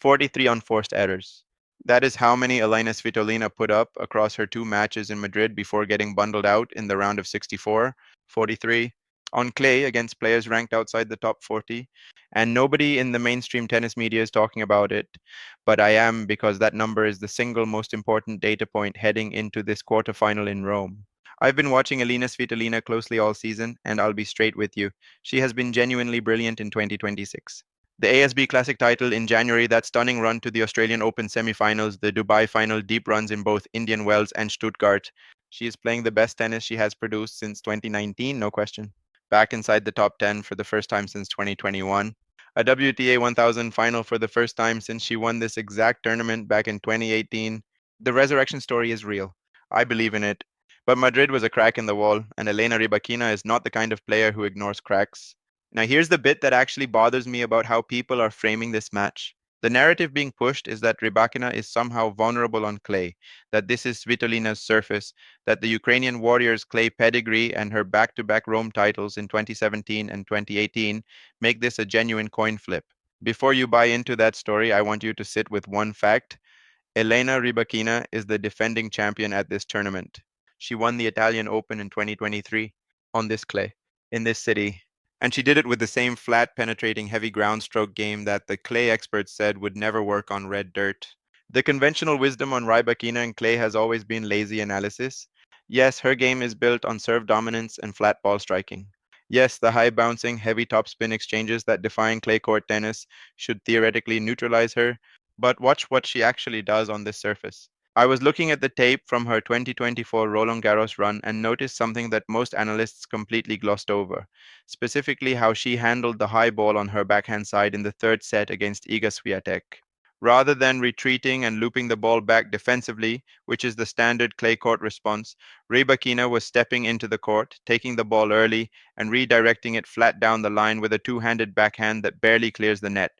43 unforced errors. That is how many Elina Svitolina put up across her two matches in Madrid before getting bundled out in the round of 64. 43 on clay against players ranked outside the top 40. And nobody in the mainstream tennis media is talking about it, but I am, because that number is the single most important data point heading into this quarterfinal in Rome. I've been watching Elina Svitolina closely all season, and I'll be straight with you. She has been genuinely brilliant in 2026. The ASB Classic title in January, that stunning run to the Australian Open semi-finals, the Dubai final, deep runs in both Indian Wells and Stuttgart. She is playing the best tennis she has produced since 2019, no question. Back inside the top 10 for the first time since 2021. A WTA 1000 final for the first time since she won this exact tournament back in 2018. The resurrection story is real. I believe in it. But Madrid was a crack in the wall, and Elena Rybakina is not the kind of player who ignores cracks. Now, here's the bit that actually bothers me about how people are framing this match. The narrative being pushed is that Rybakina is somehow vulnerable on clay, that this is Svitolina's surface, that the Ukrainian warrior's clay pedigree and her back to back Rome titles in 2017 and 2018 make this a genuine coin flip. Before you buy into that story, I want you to sit with one fact. Elena Rybakina is the defending champion at this tournament. She won the Italian Open in 2023 on this clay, in this city, and she did it with the same flat, penetrating, heavy ground stroke game that the clay experts said would never work on red dirt. The conventional wisdom on Rybakina and clay has always been lazy analysis. Yes, her game is built on serve dominance and flat ball striking. Yes, the high bouncing, heavy topspin exchanges that define clay court tennis should theoretically neutralize her, but watch what she actually does on this surface. I was looking at the tape from her 2024 Roland-Garros run and noticed something that most analysts completely glossed over, specifically how she handled the high ball on her backhand side in the third set against Iga Swiatek. Rather than retreating and looping the ball back defensively, which is the standard clay court response, Rybakina was stepping into the court, taking the ball early, and redirecting it flat down the line with a two-handed backhand that barely clears the net.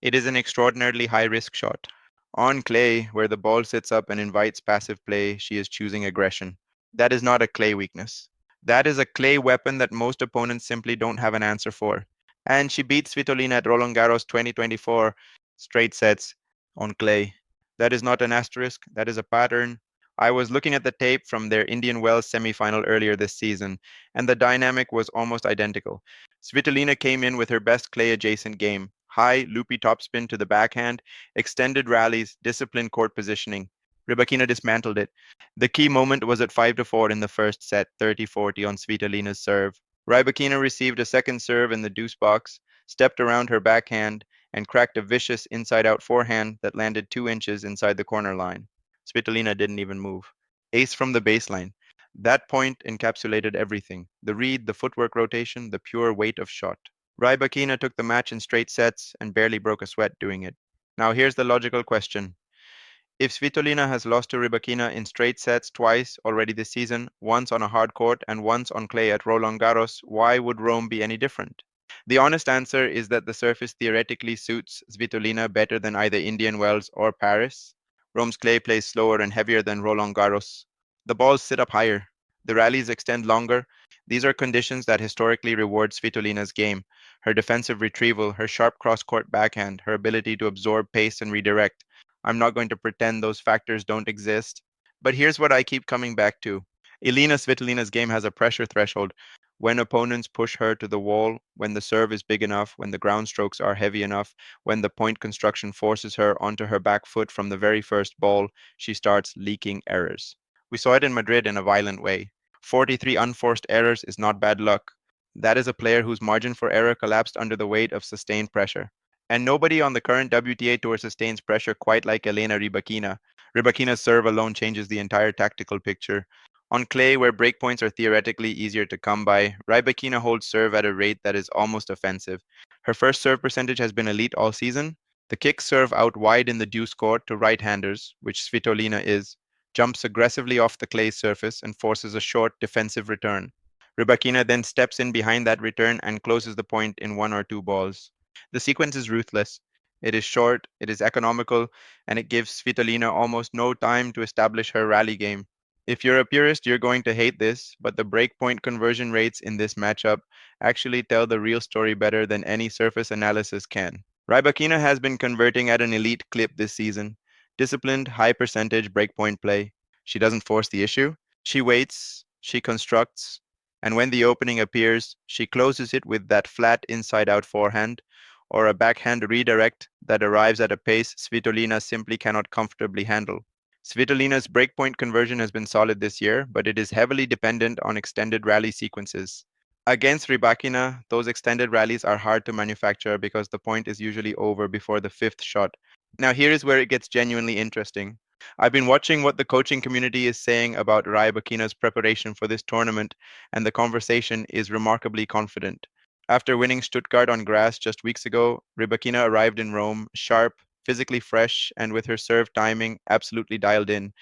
It is an extraordinarily high-risk shot. On clay, where the ball sits up and invites passive play, she is choosing aggression. That is not a clay weakness. That is a clay weapon that most opponents simply don't have an answer for. And she beat Svitolina at Roland Garros 2024 straight sets on clay. That is not an asterisk, that is a pattern. I was looking at the tape from their Indian Wells semifinal earlier this season, and the dynamic was almost identical. Svitolina came in with her best clay adjacent game: high, loopy topspin to the backhand, extended rallies, disciplined court positioning. Rybakina dismantled it. The key moment was at 5-4 in the first set, 30-40 on Svitolina's serve. Rybakina received a second serve in the deuce box, stepped around her backhand, and cracked a vicious inside-out forehand that landed 2 inches inside the corner line. Svitolina didn't even move. Ace from the baseline. That point encapsulated everything: the read, the footwork rotation, the pure weight of shot. Rybakina took the match in straight sets and barely broke a sweat doing it. Now here's the logical question. If Svitolina has lost to Rybakina in straight sets twice already this season, once on a hard court and once on clay at Roland Garros, why would Rome be any different? The honest answer is that the surface theoretically suits Svitolina better than either Indian Wells or Paris. Rome's clay plays slower and heavier than Roland Garros. The balls sit up higher. The rallies extend longer. These are conditions that historically reward Svitolina's game: her defensive retrieval, her sharp cross-court backhand, her ability to absorb pace and redirect. I'm not going to pretend those factors don't exist. But here's what I keep coming back to. Elina Svitolina's game has a pressure threshold. When opponents push her to the wall, when the serve is big enough, when the ground strokes are heavy enough, when the point construction forces her onto her back foot from the very first ball, she starts leaking errors. We saw it in Madrid in a violent way. 43 unforced errors is not bad luck. That is a player whose margin for error collapsed under the weight of sustained pressure. And nobody on the current WTA Tour sustains pressure quite like Elena Rybakina. Rybakina's serve alone changes the entire tactical picture. On clay, where breakpoints are theoretically easier to come by, Rybakina holds serve at a rate that is almost offensive. Her first serve percentage has been elite all season. The kicks serve out wide in the deuce court to right-handers, which Svitolina is, jumps aggressively off the clay surface and forces a short defensive return. Rybakina then steps in behind that return and closes the point in one or two balls. The sequence is ruthless. It is short, it is economical, and it gives Svitolina almost no time to establish her rally game. If you're a purist, you're going to hate this, but the breakpoint conversion rates in this matchup actually tell the real story better than any surface analysis can. Rybakina has been converting at an elite clip this season. Disciplined, high percentage breakpoint play. She doesn't force the issue. She waits, she constructs, and when the opening appears, she closes it with that flat inside out forehand or a backhand redirect that arrives at a pace Svitolina simply cannot comfortably handle. Svitolina's breakpoint conversion has been solid this year, but it is heavily dependent on extended rally sequences. Against Rybakina, those extended rallies are hard to manufacture because the point is usually over before the fifth shot. Now, here is where it gets genuinely interesting. I've been watching what the coaching community is saying about Rybakina's preparation for this tournament, and the conversation is remarkably confident. After winning Stuttgart on grass just weeks ago, Rybakina arrived in Rome sharp, physically fresh, and with her serve timing absolutely dialed in.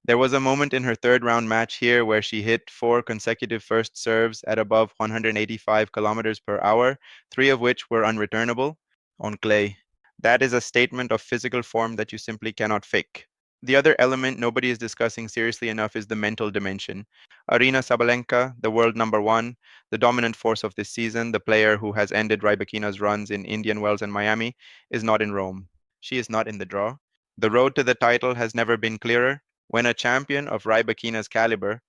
There was a moment in her third round match here where she hit four consecutive first serves at above 185 kilometers per hour, three of which were unreturnable on clay. That is a statement of physical form that you simply cannot fake. The other element nobody is discussing seriously enough is the mental dimension. Arina Sabalenka, the world number one, the dominant force of this season, the player who has ended Rybakina's runs in Indian Wells and Miami, is not in Rome. She is not in the draw. The road to the title has never been clearer. When a champion of Rybakina's caliber,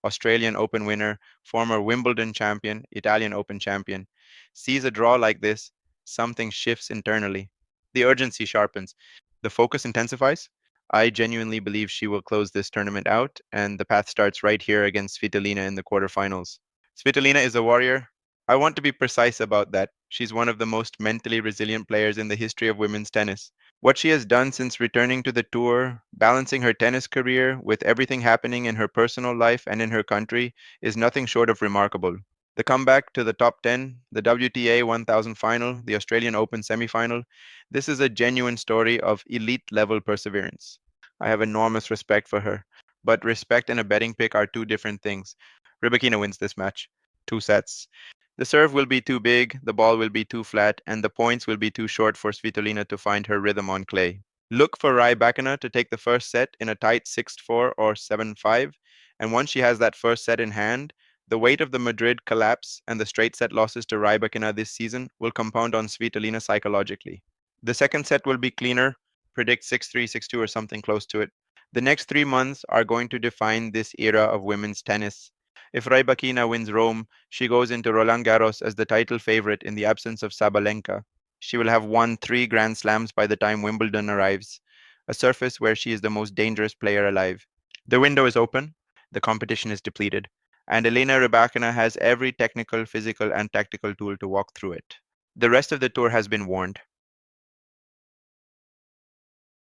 Australian Open winner, former Wimbledon champion, Italian Open champion, sees a draw like this, something shifts internally. The urgency sharpens, the focus intensifies. I genuinely believe she will close this tournament out, and the path starts right here against Svitolina in the quarterfinals. Svitolina is a warrior. I want to be precise about that. She's one of the most mentally resilient players in the history of women's tennis. What she has done since returning to the tour, balancing her tennis career with everything happening in her personal life and in her country, is nothing short of remarkable. The comeback to the top 10, the WTA 1000 final, the Australian Open semifinal, this is a genuine story of elite level perseverance. I have enormous respect for her, but respect and a betting pick are two different things. Rybakina wins this match. Two sets. The serve will be too big, the ball will be too flat, and the points will be too short for Svitolina to find her rhythm on clay. Look for Rybakina to take the first set in a tight 6-4 or 7-5, and once she has that first set in hand, the weight of the Madrid collapse and the straight set losses to Rybakina this season will compound on Svitolina psychologically. The second set will be cleaner, predict 6-3, 6-2, or something close to it. The next 3 months are going to define this era of women's tennis. If Rybakina wins Rome, she goes into Roland-Garros as the title favorite in the absence of Sabalenka. She will have won 3 Grand Slams by the time Wimbledon arrives, a surface where she is the most dangerous player alive. The window is open, the competition is depleted, and Elena Rybakina has every technical, physical, and tactical tool to walk through it. The rest of the tour has been warned.